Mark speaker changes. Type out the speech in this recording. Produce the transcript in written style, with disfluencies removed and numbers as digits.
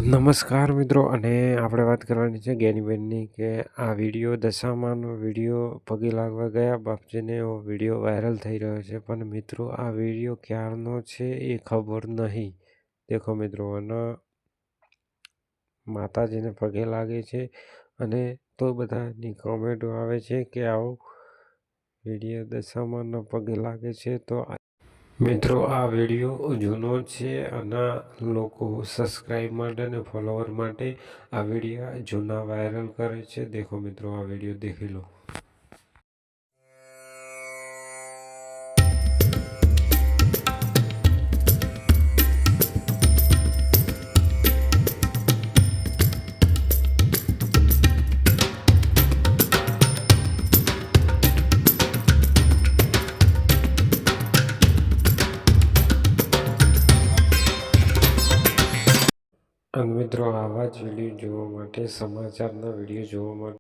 Speaker 1: નમસ્કાર મિત્રો, અને આપણે વાત કરવાની છે જ્ઞાનીબેનની કે આ વિડીયો દશામાનો વિડીયો પગે લાગવા ગયા બાપજીને એવો વિડીયો વાયરલ થઈ રહ્યો છે. પણ મિત્રો આ વિડીયો ક્યારનો છે એ ખબર નહીં. દેખો મિત્રો, અને માતાજીને પગે લાગે છે અને તો બધાની કોમેન્ટો આવે છે કે આવો વિડીયો દશામાનો પગે લાગે છે. તો મિત્રો આ વિડીયો જૂનો છે અને લોકો સબસ્ક્રાઈબ માટે અને ફોલોવર માટે આ વિડીયો જૂના વાયરલ કરે છે. દેખો મિત્રો, આ વિડીયો દેખી લો. અને મિત્રો આવા જ વિડીયો જોવા માટે, સમાચારના વિડીયો જોવા માટે